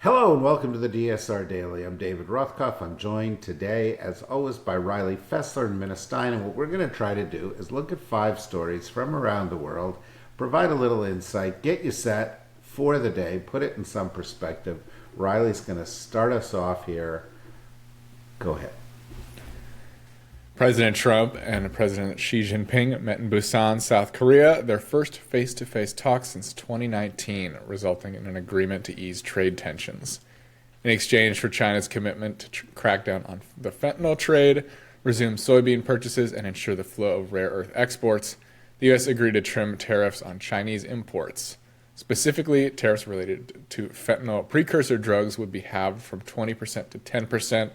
Hello and welcome to the DSR Daily. I'm David Rothkopf. I'm joined today, as always, by Riley Fessler and Minna Stein. And what we're going to try to do is look at 5 stories from around the world, provide a little insight, get you set for the day, put it in some perspective. Riley's going to start us off here. Go ahead. President Trump and President Xi Jinping met in Busan, South Korea, their first face-to-face talks since 2019, resulting in an agreement to ease trade tensions. In exchange for China's commitment to crack down on the fentanyl trade, resume soybean purchases, and ensure the flow of rare earth exports, the U.S. agreed to trim tariffs on Chinese imports. Specifically, tariffs related to fentanyl precursor drugs would be halved from 20% to 10%,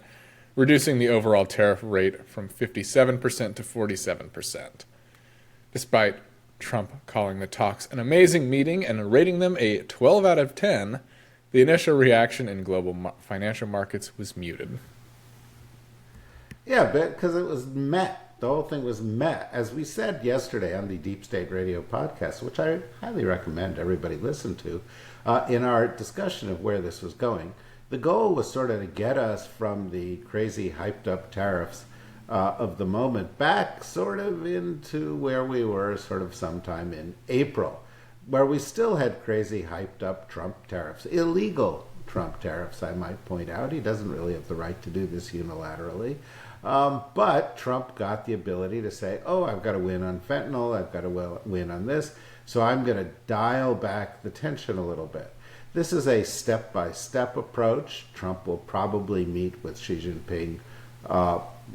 reducing the overall tariff rate from 57% to 47%. Despite Trump calling the talks an amazing meeting and rating them a 12 out of 10, the initial reaction in global financial markets was muted. Yeah, because it was met. The whole thing was met. As we said yesterday on the Deep State Radio podcast, which I highly recommend everybody listen to, in our discussion of where this was going, the goal was sort of to get us from the crazy hyped up tariffs of the moment back sort of into where we were sort of sometime in April, where we still had crazy hyped up Trump tariffs, illegal Trump tariffs, I might point out. He doesn't really have the right to do this unilaterally. But Trump got the ability to say, oh, I've got to win on fentanyl, I've got to win on this, so I'm going to dial back the tension a little bit. This is a step-by-step approach. Trump will probably meet with Xi Jinping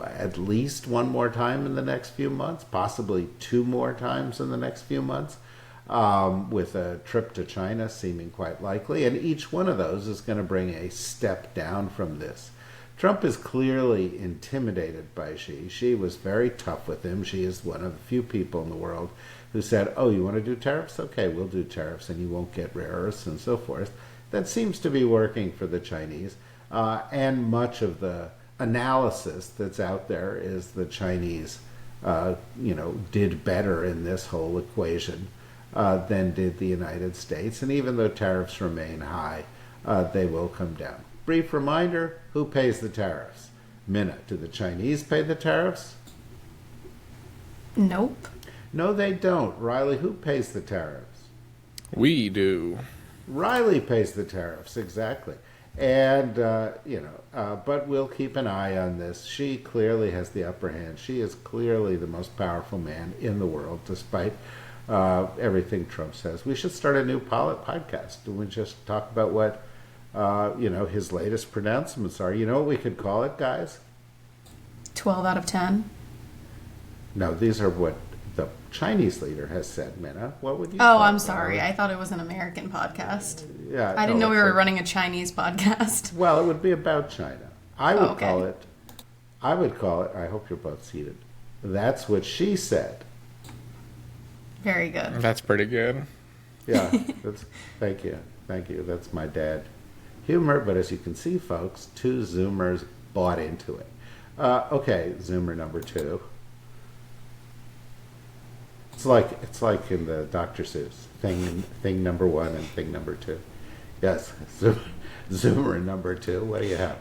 at least one more time in the next few months, possibly 2 more times in the next few months, with a trip to China seeming quite likely. And each one of those is going to bring a step down from this. Trump is clearly intimidated by Xi. Xi was very tough with him. Xi is one of the few people in the world who said, oh, you want to do tariffs? Okay, we'll do tariffs and you won't get rare earths and so forth. That seems to be working for the Chinese. And much of the analysis that's out there is the Chinese, did better in this whole equation than did the United States. And even though tariffs remain high, they will come down. Brief reminder, who pays the tariffs? Minna, do the Chinese pay the tariffs? Nope. No, they don't. Riley, who pays the tariffs? We do. Riley pays the tariffs, exactly. And, but we'll keep an eye on this. She clearly has the upper hand. She is clearly the most powerful man in the world, despite everything Trump says. We should start a new podcast. And we just talk about what, his latest pronouncements are. You know what we could call it, guys? 12 out of 10. No, these are what the Chinese leader has said, Minna. What would you Oh, call I'm it? sorry. I thought it was an American podcast. Yeah, I didn't know we were running a Chinese podcast. Well, it would be about China. I would okay. call it, I hope you're both seated. That's what she said. Very good. That's pretty good. Yeah, thank you. That's my dad humor, but as you can see, folks, 2 Zoomers bought into it. Okay, Zoomer number 2. It's like in the Dr. Seuss thing number 1 and thing number 2. Yes, Zoomer number 2. What do you have?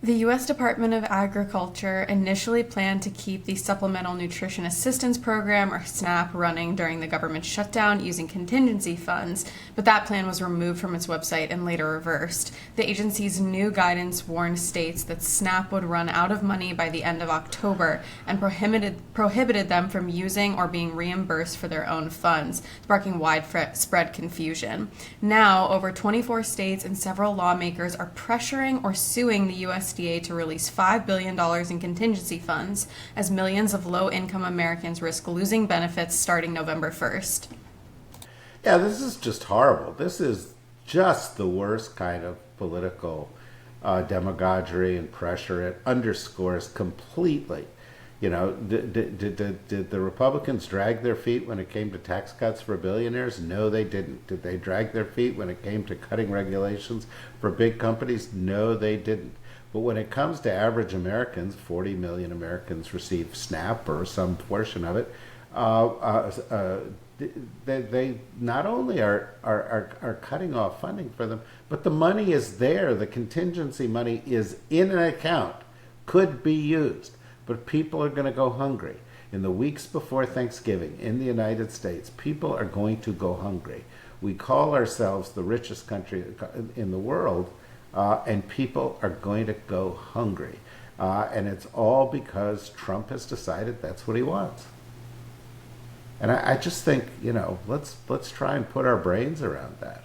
The U.S. Department of Agriculture initially planned to keep the Supplemental Nutrition Assistance Program, or SNAP, running during the government shutdown using contingency funds, but that plan was removed from its website and later reversed. The agency's new guidance warned states that SNAP would run out of money by the end of October and prohibited them from using or being reimbursed for their own funds, sparking widespread confusion. Now, over 24 states and several lawmakers are pressuring or suing the USDA to release $5 billion in contingency funds as millions of low-income Americans risk losing benefits starting November 1st. Yeah, this is just horrible. This is just the worst kind of political demagoguery and pressure. It underscores completely, did the Republicans drag their feet when it came to tax cuts for billionaires? No, they didn't. Did they drag their feet when it came to cutting regulations for big companies? No, they didn't. But when it comes to average Americans, 40 million Americans receive SNAP or some portion of it. they not only are cutting off funding for them, but the money is there. The contingency money is in an account, could be used, but people are going to go hungry. In the weeks before Thanksgiving in the United States, people are going to go hungry. We call ourselves the richest country in the world, and people are going to go hungry. And it's all because Trump has decided that's what he wants. And I just think, let's try and put our brains around that.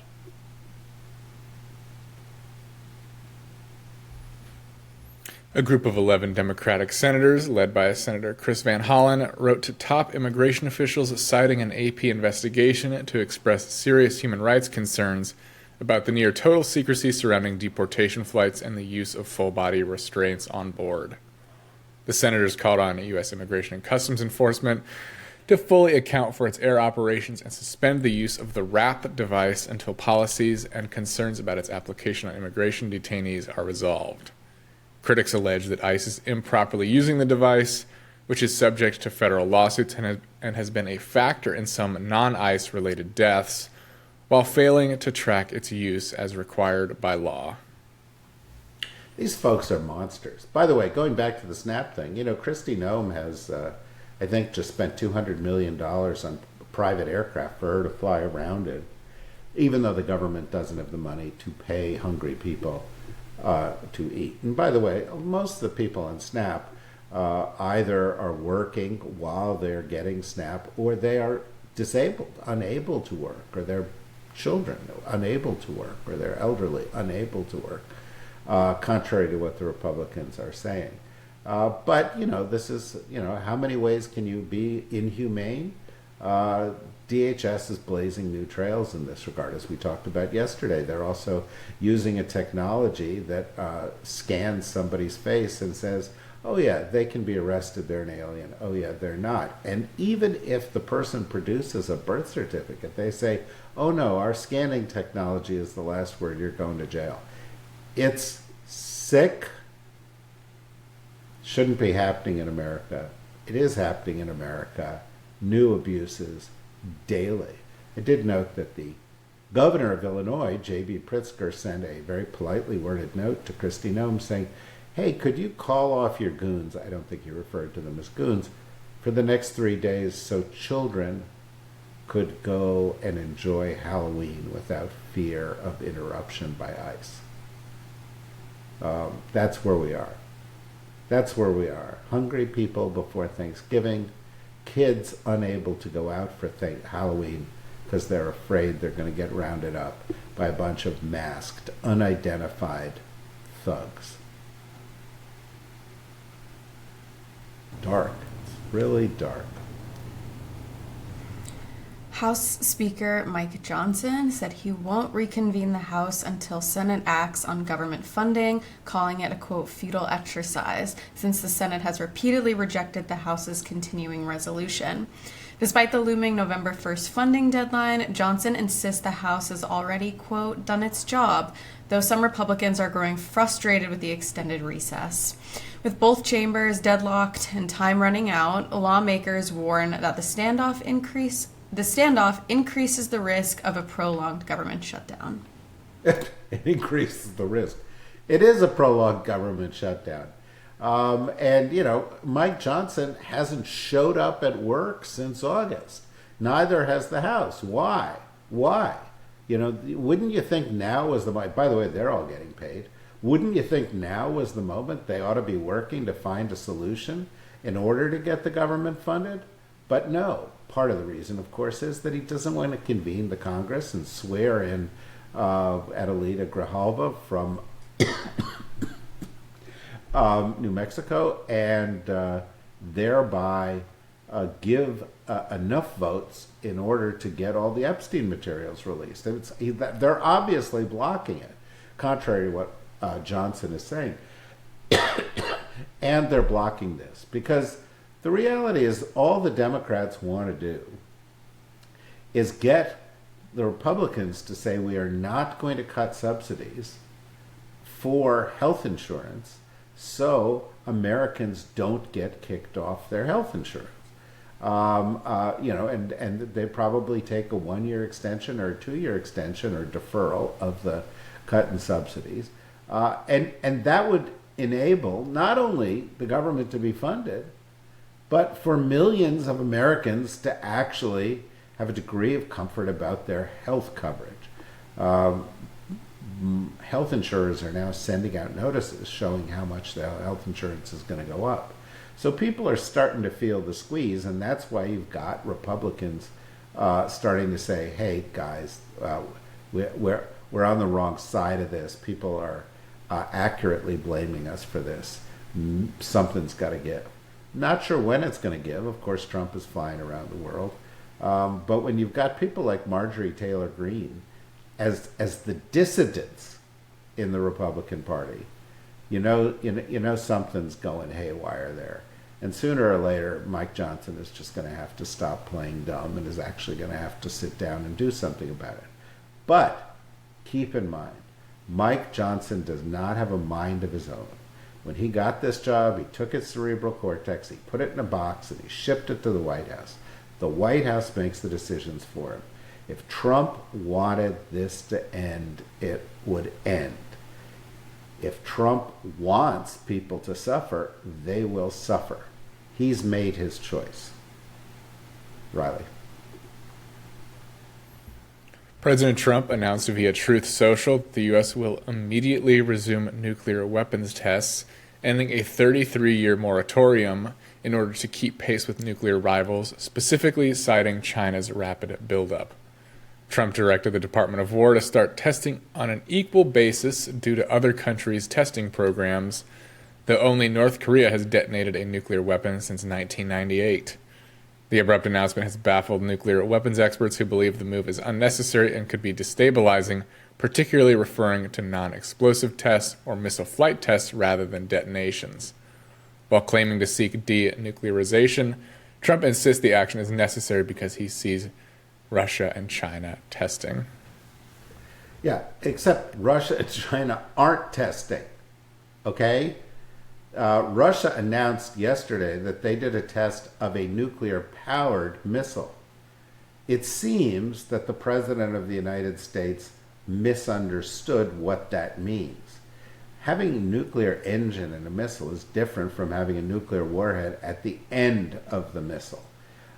A group of 11 Democratic senators, led by Senator Chris Van Hollen, wrote to top immigration officials citing an AP investigation to express serious human rights concerns about the near total secrecy surrounding deportation flights and the use of full-body restraints on board. The senators called on U.S. Immigration and Customs Enforcement to fully account for its air operations and suspend the use of the RAP device until policies and concerns about its application on immigration detainees are resolved. Critics allege that ICE is improperly using the device, which is subject to federal lawsuits and has been a factor in some non-ICE related deaths, while failing to track its use as required by law. These folks are monsters. By the way, going back to the SNAP thing, Kristi Noem has, I think, just spent $200 million on private aircraft for her to fly around in, even though the government doesn't have the money to pay hungry people to eat. And by the way, most of the people on SNAP either are working while they're getting SNAP, or they are disabled, unable to work, or their children unable to work, or their elderly unable to work, contrary to what the Republicans are saying. But this is, how many ways can you be inhumane? DHS is blazing new trails in this regard, as we talked about yesterday. They're also using a technology that scans somebody's face and says, oh yeah, they can be arrested, they're an alien. Oh yeah, they're not. And even if the person produces a birth certificate, they say, oh no, our scanning technology is the last word, you're going to jail. It's sick. Shouldn't be happening in America. It is happening in America. New abuses daily. I did note that the governor of Illinois, J.B. Pritzker, sent a very politely worded note to Kristi Noem saying, hey, could you call off your goons, I don't think he referred to them as goons, for the next 3 days so children could go and enjoy Halloween without fear of interruption by ICE. That's where we are. That's where we are. Hungry people before Thanksgiving, kids unable to go out for Halloween because they're afraid they're going to get rounded up by a bunch of masked, unidentified thugs. Dark. It's really dark. House Speaker Mike Johnson said he won't reconvene the House until Senate acts on government funding, calling it a, quote, futile exercise, since the Senate has repeatedly rejected the House's continuing resolution. Despite the looming November 1st funding deadline, Johnson insists the House has already, quote, done its job, though some Republicans are growing frustrated with the extended recess. With both chambers deadlocked and time running out, lawmakers warn that the standoff increases the risk of a prolonged government shutdown. It increases the risk. It is a prolonged government shutdown. And Mike Johnson hasn't showed up at work since August. Neither has the House. Why? Wouldn't you think now was the moment? By the way, they're all getting paid. Wouldn't you think now was the moment they ought to be working to find a solution in order to get the government funded? But no. Part of the reason, of course, is that he doesn't want to convene the Congress and swear in Adelita Grijalva from New Mexico and thereby give enough votes in order to get all the Epstein materials released. They're obviously blocking it, contrary to what Johnson is saying. And they're blocking this because the reality is all the Democrats want to do is get the Republicans to say we are not going to cut subsidies for health insurance so Americans don't get kicked off their health insurance. And they probably take a 1-year extension or a 2-year extension or deferral of the cut in subsidies. And that would enable not only the government to be funded, but for millions of Americans to actually have a degree of comfort about their health coverage. Health insurers are now sending out notices showing how much their health insurance is going to go up. So people are starting to feel the squeeze, and that's why you've got Republicans starting to say, "Hey, guys, we're on the wrong side of this. People are accurately blaming us for this. Something's got to give." Not sure when it's going to give. Of course, Trump is flying around the world, but when you've got people like Marjorie Taylor Greene as the dissidents in the Republican Party, you know something's going haywire there. And sooner or later, Mike Johnson is just going to have to stop playing dumb and is actually going to have to sit down and do something about it. But keep in mind, Mike Johnson does not have a mind of his own. When he got this job, he took his cerebral cortex, he put it in a box, and he shipped it to the White House. The White House makes the decisions for him. If Trump wanted this to end, it would end. If Trump wants people to suffer, they will suffer. He's made his choice. Riley. President Trump announced via Truth Social that the U.S. will immediately resume nuclear weapons tests, ending a 33-year moratorium in order to keep pace with nuclear rivals, specifically citing China's rapid buildup. Trump directed the Department of War to start testing on an equal basis due to other countries' testing programs, though only North Korea has detonated a nuclear weapon since 1998. The abrupt announcement has baffled nuclear weapons experts who believe the move is unnecessary and could be destabilizing, particularly referring to non-explosive tests or missile flight tests rather than detonations. While claiming to seek denuclearization, Trump insists the action is necessary because he sees Russia and China testing. Yeah, except Russia and China aren't testing, okay? Russia announced yesterday that they did a test of a nuclear-powered missile. It seems that the President of the United States misunderstood what that means. Having a nuclear engine in a missile is different from having a nuclear warhead at the end of the missile.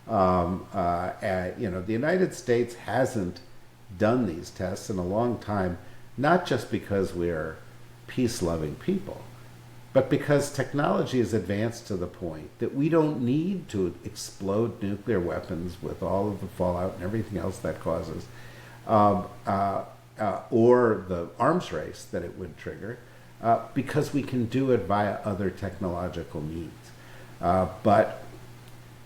The United States hasn't done these tests in a long time, not just because we're peace-loving people, but because technology has advanced to the point that we don't need to explode nuclear weapons with all of the fallout and everything else that causes, or the arms race that it would trigger, because we can do it via other technological means. But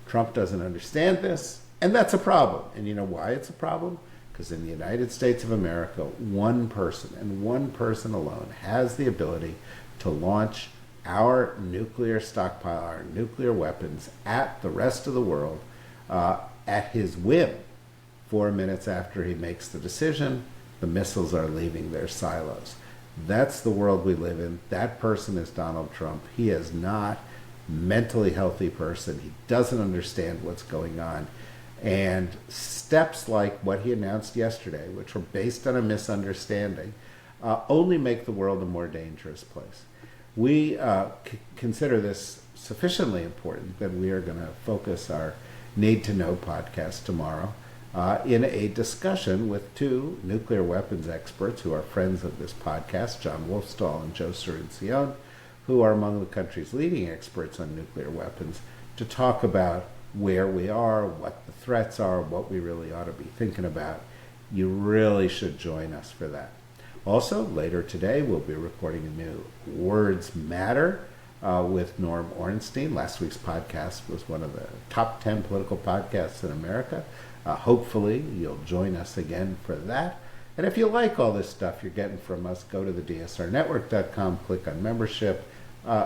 Trump doesn't understand this, and that's a problem. And you know why it's a problem? Because in the United States of America, one person and one person alone has the ability to launch our nuclear stockpile, our nuclear weapons at the rest of the world at his whim. 4 minutes after he makes the decision, the missiles are leaving their silos. That's the world we live in. That person is Donald Trump. He is not a mentally healthy person. He doesn't understand what's going on. And steps like what he announced yesterday, which were based on a misunderstanding, only make the world a more dangerous place. We consider this sufficiently important that we are going to focus our Need to Know podcast tomorrow in a discussion with two nuclear weapons experts who are friends of this podcast, John Wolfstall and Joe Ciruncione, who are among the country's leading experts on nuclear weapons, to talk about where we are, what the threats are, what we really ought to be thinking about. You really should join us for that. Also, later today, we'll be recording a new Words Matter with Norm Ornstein. Last week's podcast was one of the top 10 political podcasts in America. Hopefully, you'll join us again for that. And if you like all this stuff you're getting from us, go to the DSRnetwork.com, click on membership,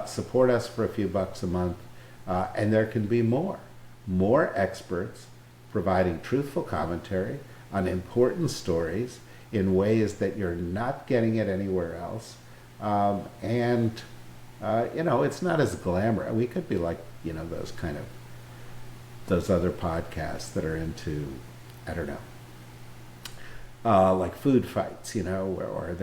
support us for a few bucks a month, and there can be more experts providing truthful commentary on important stories in ways that you're not getting it anywhere else. It's not as glamorous. We could be like, those kind of those other podcasts that are into, I don't know, like food fights, or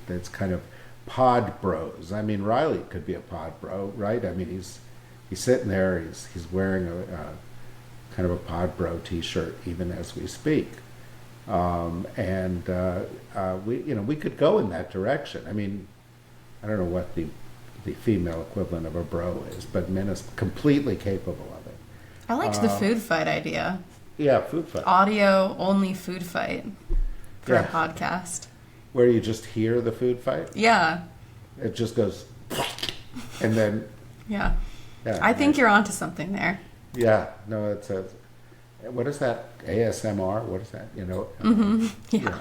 that's kind of pod bros. I mean, Riley could be a pod bro, right? I mean, he's sitting there, he's wearing a kind of a pod bro T-shirt even as we speak, we could go in that direction. I mean, I don't know what the female equivalent of a bro is, but men is completely capable of it. I liked the food fight idea. Yeah, food fight. Audio only food fight for a Yeah. podcast. Where you just hear the food fight. Yeah. It just goes, and then. Yeah. Yeah. I think you're onto something there. Yeah. No, it's a. What is that? ASMR? What is that? Yeah.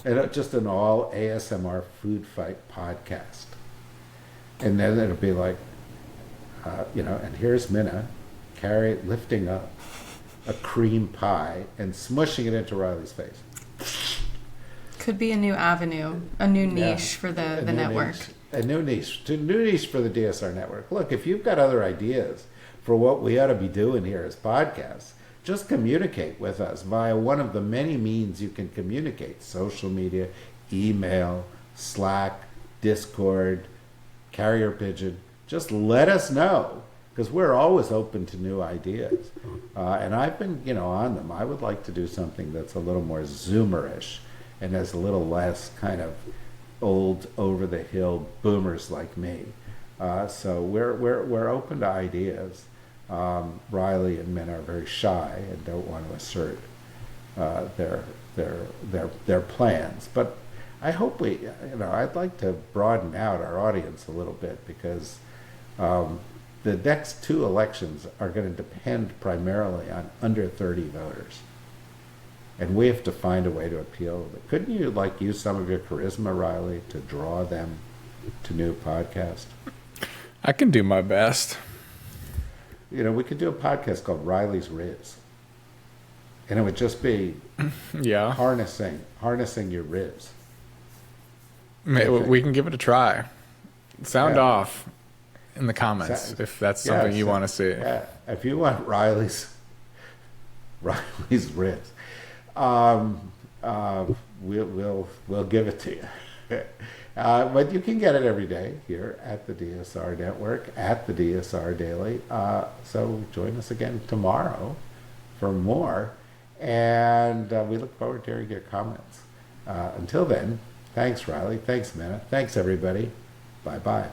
And just an all ASMR food fight podcast. And then it'll be like, and here's Minna lifting up a cream pie and smushing it into Riley's face. Could be a new avenue, a new niche for the network. A new niche for the DSR network. Look, if you've got other ideas for what we ought to be doing here as podcasts, just communicate with us via one of the many means you can communicate: social media, email, Slack, Discord, carrier pigeon. Just let us know, because we're always open to new ideas. And I've been, on them. I would like to do something that's a little more Zoomerish and has a little less kind of old, over-the-hill boomers like me. So we're open to ideas. Riley and Min are very shy and don't want to assert their plans, but I hope I'd like to broaden out our audience a little bit, because the next two elections are going to depend primarily on under 30 voters. And we have to find a way to appeal. Couldn't you use some of your charisma, Riley, to draw them to new podcasts? I can do my best. We could do a podcast called Riley's Riz. And it would just be Yeah. harnessing your ribs. We can give it a try. Sound Yeah. off in the comments if that's something you want to see. Yeah, if you want Riley's ribs, we'll give it to you. But you can get it every day here at the DSR Network, at the DSR Daily. So join us again tomorrow for more. And we look forward to hearing your comments. Until then, thanks, Riley. Thanks, Minna. Thanks, everybody. Bye-bye.